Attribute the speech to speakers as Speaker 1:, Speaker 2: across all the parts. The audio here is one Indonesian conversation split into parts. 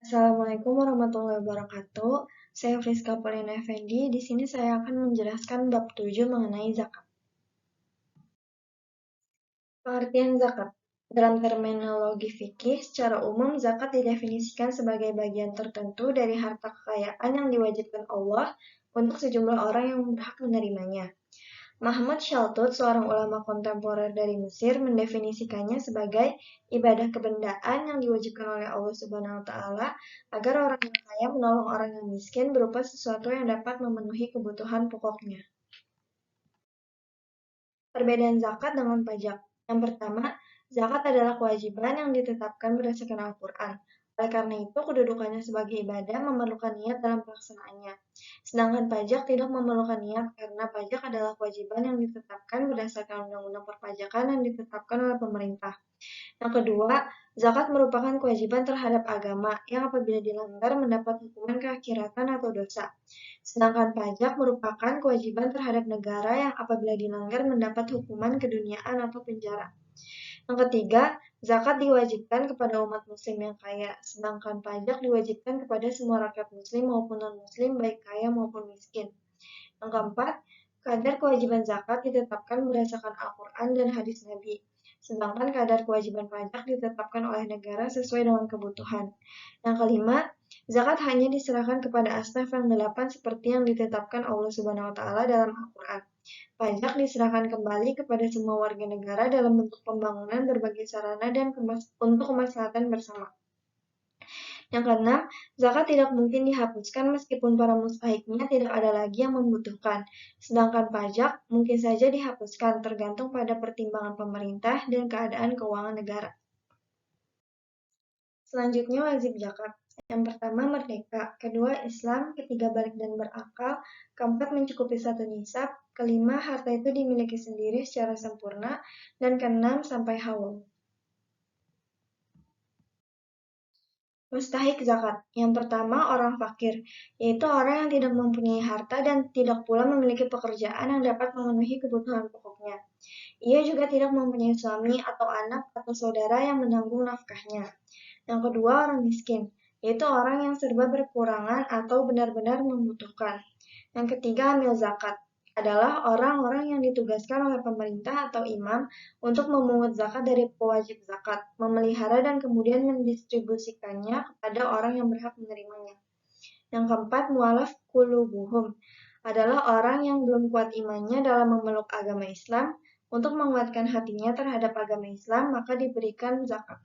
Speaker 1: Assalamualaikum warahmatullahi wabarakatuh. Saya Friska Paulina Effendi. Di sini saya akan menjelaskan bab 7 mengenai zakat. Pengertian zakat. Dalam terminologi fikih, secara umum zakat didefinisikan sebagai bagian tertentu dari harta kekayaan yang diwajibkan Allah untuk sejumlah orang yang berhak menerimanya. Mahmud Shaltut, seorang ulama kontemporer dari Mesir, mendefinisikannya sebagai ibadah kebendaan yang diwajibkan oleh Allah Subhanahu wa taala agar orang yang kaya menolong orang yang miskin berupa sesuatu yang dapat memenuhi kebutuhan pokoknya. Perbedaan zakat dengan pajak. Yang pertama, zakat adalah kewajiban yang ditetapkan berdasarkan Al-Quran. Oleh karena itu, kedudukannya sebagai ibadah memerlukan niat dalam pelaksanaannya. Sedangkan pajak tidak memerlukan niat karena pajak adalah kewajiban yang ditetapkan berdasarkan undang-undang perpajakan yang ditetapkan oleh pemerintah. Yang kedua, zakat merupakan kewajiban terhadap agama yang apabila dilanggar mendapat hukuman keakhiratan atau dosa. Sedangkan pajak merupakan kewajiban terhadap negara yang apabila dilanggar mendapat hukuman keduniaan atau penjara. Yang ketiga, zakat diwajibkan kepada umat muslim yang kaya, sedangkan pajak diwajibkan kepada semua rakyat muslim maupun non-muslim baik kaya maupun miskin. Yang keempat, kadar kewajiban zakat ditetapkan berdasarkan Al-Quran dan hadis Nabi, sedangkan kadar kewajiban pajak ditetapkan oleh negara sesuai dengan kebutuhan. Yang kelima, zakat hanya diserahkan kepada asnaf yang delapan seperti yang ditetapkan Allah Subhanahu wa taala dalam Al-Quran. Pajak diserahkan kembali kepada semua warga negara dalam bentuk pembangunan berbagai sarana dan untuk kemaslahatan bersama. Yang keenam, zakat tidak mungkin dihapuskan meskipun para mustahiknya tidak ada lagi yang membutuhkan. Sedangkan pajak mungkin saja dihapuskan tergantung pada pertimbangan pemerintah dan keadaan keuangan negara. Selanjutnya wajib zakat. Yang pertama merdeka, kedua Islam, ketiga balik dan berakal, keempat mencukupi satu nisab, kelima harta itu dimiliki sendiri secara sempurna, dan keenam sampai haul. Mustahik zakat. Yang pertama, orang fakir, yaitu orang yang tidak mempunyai harta dan tidak pula memiliki pekerjaan yang dapat memenuhi kebutuhan pokoknya. Ia juga tidak mempunyai suami atau anak atau saudara yang menanggung nafkahnya. Yang kedua, orang miskin, yaitu orang yang serba berkurangan atau benar-benar membutuhkan. Yang ketiga, amil zakat adalah orang-orang yang ditugaskan oleh pemerintah atau imam untuk memungut zakat dari pewajib zakat, memelihara dan kemudian mendistribusikannya kepada orang yang berhak menerimanya. Yang keempat, mualaf qulubuhum adalah orang yang belum kuat imannya dalam memeluk agama Islam. Untuk menguatkan hatinya terhadap agama Islam, maka diberikan zakat.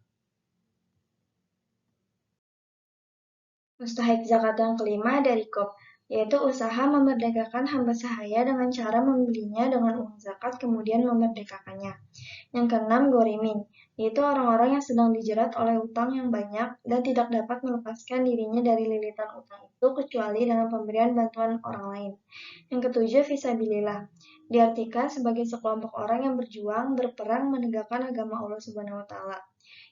Speaker 1: Mustahik zakat yang kelima dari Rikop, yaitu usaha memerdekakan hamba sahaya dengan cara membelinya dengan uang zakat kemudian memerdekakannya. Yang keenam, gorimin, yaitu orang-orang yang sedang dijerat oleh utang yang banyak dan tidak dapat melepaskan dirinya dari lilitan utang itu kecuali dengan pemberian bantuan orang lain. Yang ketujuh, fisabilillah, diartikan sebagai sekelompok orang yang berjuang, berperang menegakkan agama Allah Subhanahu wa taala.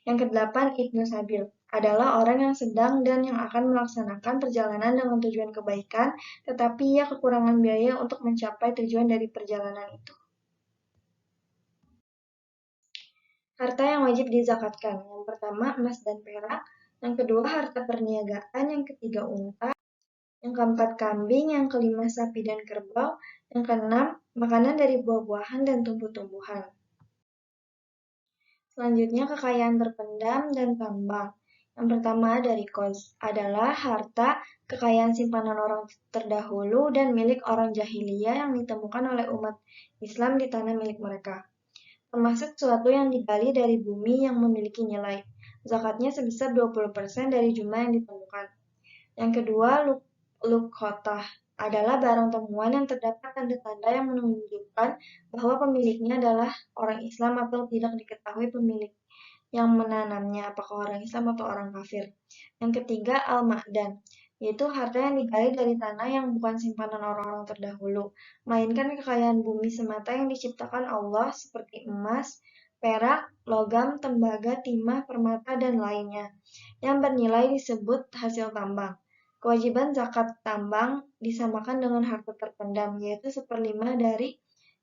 Speaker 1: Yang kedelapan, Ibnu Sabil adalah orang yang sedang dan yang akan melaksanakan perjalanan dengan tujuan kebaikan, tetapi ia kekurangan biaya untuk mencapai tujuan dari perjalanan itu. Harta yang wajib dizakatkan. Yang pertama, emas dan perak. Yang kedua, harta perniagaan. Yang ketiga, unta. Yang keempat, kambing. Yang kelima, sapi dan kerbau. Yang keenam, makanan dari buah-buahan dan tumbuh-tumbuhan. Selanjutnya, kekayaan terpendam dan tambang. Yang pertama dari kos adalah harta kekayaan simpanan orang terdahulu dan milik orang jahiliyah yang ditemukan oleh umat Islam di tanah milik mereka. Termasuk suatu yang digali dari bumi yang memiliki nilai. Zakatnya sebesar 20% dari jumlah yang ditemukan. Yang kedua, lukhotah adalah barang temuan yang terdapat tanda-tanda yang menunjukkan bahwa pemiliknya adalah orang Islam atau tidak diketahui pemilik yang menanamnya, apakah orang Islam atau orang kafir. Yang ketiga, al-ma'dan, yaitu harta yang digali dari tanah yang bukan simpanan orang-orang terdahulu, melainkan kekayaan bumi semata yang diciptakan Allah seperti emas, perak, logam, tembaga, timah, permata, dan lainnya, yang bernilai disebut hasil tambang. Kewajiban zakat tambang disamakan dengan harta terpendam, yaitu 1/5 dari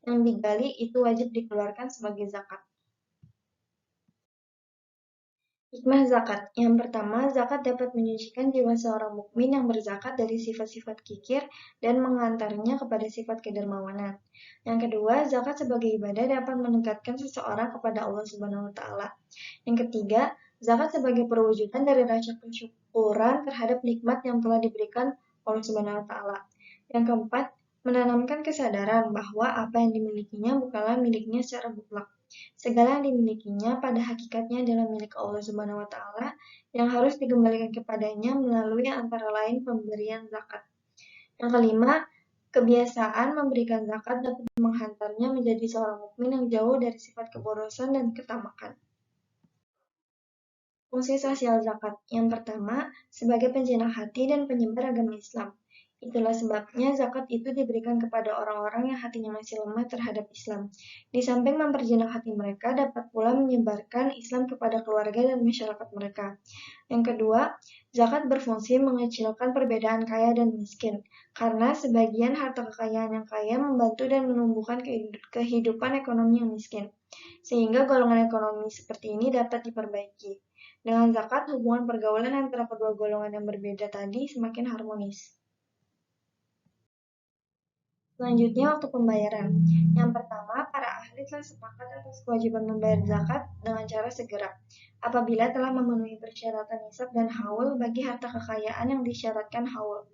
Speaker 1: yang digali itu wajib dikeluarkan sebagai zakat. Hikmah zakat. Yang pertama, zakat dapat menyucikan jiwa seorang mukmin yang berzakat dari sifat-sifat kikir dan mengantarnya kepada sifat kedermawanan. Yang kedua, zakat sebagai ibadah dapat mendekatkan seseorang kepada Allah Subhanahu wa taala. Yang ketiga, zakat sebagai perwujudan dari rasa kesyukuran terhadap nikmat yang telah diberikan Allah Subhanahu wa taala. Yang keempat, menanamkan kesadaran bahwa apa yang dimilikinya bukanlah miliknya secara mutlak. Segala yang dimilikinya pada hakikatnya adalah milik Allah Subhanahu wa taala yang harus dikembalikan kepadanya melalui antara lain pemberian zakat. Yang kelima, kebiasaan memberikan zakat dapat menghantarnya menjadi seorang mukmin yang jauh dari sifat keborosan dan ketamakan. Fungsi sosial zakat. Yang pertama, sebagai penjinak hati dan penyebar agama Islam. Itulah sebabnya zakat itu diberikan kepada orang-orang yang hatinya masih lemah terhadap Islam. Di samping memperjenak hati mereka, dapat pula menyebarkan Islam kepada keluarga dan masyarakat mereka. Yang kedua, zakat berfungsi mengecilkan perbedaan kaya dan miskin, karena sebagian harta kekayaan yang kaya membantu dan menumbuhkan kehidupan ekonomi yang miskin, sehingga golongan ekonomi seperti ini dapat diperbaiki. Dengan zakat, hubungan pergaulan antara kedua golongan yang berbeda tadi semakin harmonis. Selanjutnya, waktu pembayaran. Yang pertama, para ahli telah sepakat atas kewajiban membayar zakat dengan cara segera, apabila telah memenuhi persyaratan nisab dan haul bagi harta kekayaan yang disyaratkan haul.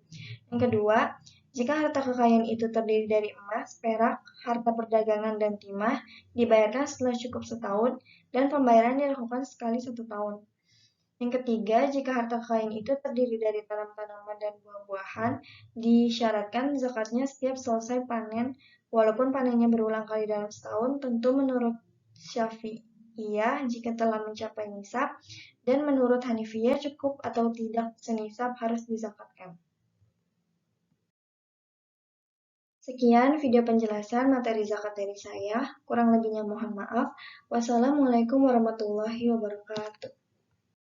Speaker 1: Yang kedua, jika harta kekayaan itu terdiri dari emas, perak, harta perdagangan, dan timah, dibayarkan setelah cukup setahun, dan pembayaran dilakukan sekali 1 tahun. Yang ketiga, jika harta kekayaan itu terdiri dari tanam-tanaman dan buah-buahan, disyaratkan zakatnya setiap selesai panen, walaupun panennya berulang kali dalam setahun, tentu menurut Syafi'iyah jika telah mencapai nisab, dan menurut Hanifiyah cukup atau tidak senisab harus dizakatkan. Sekian video penjelasan materi zakat dari saya. Kurang lebihnya mohon maaf. Wassalamualaikum warahmatullahi wabarakatuh.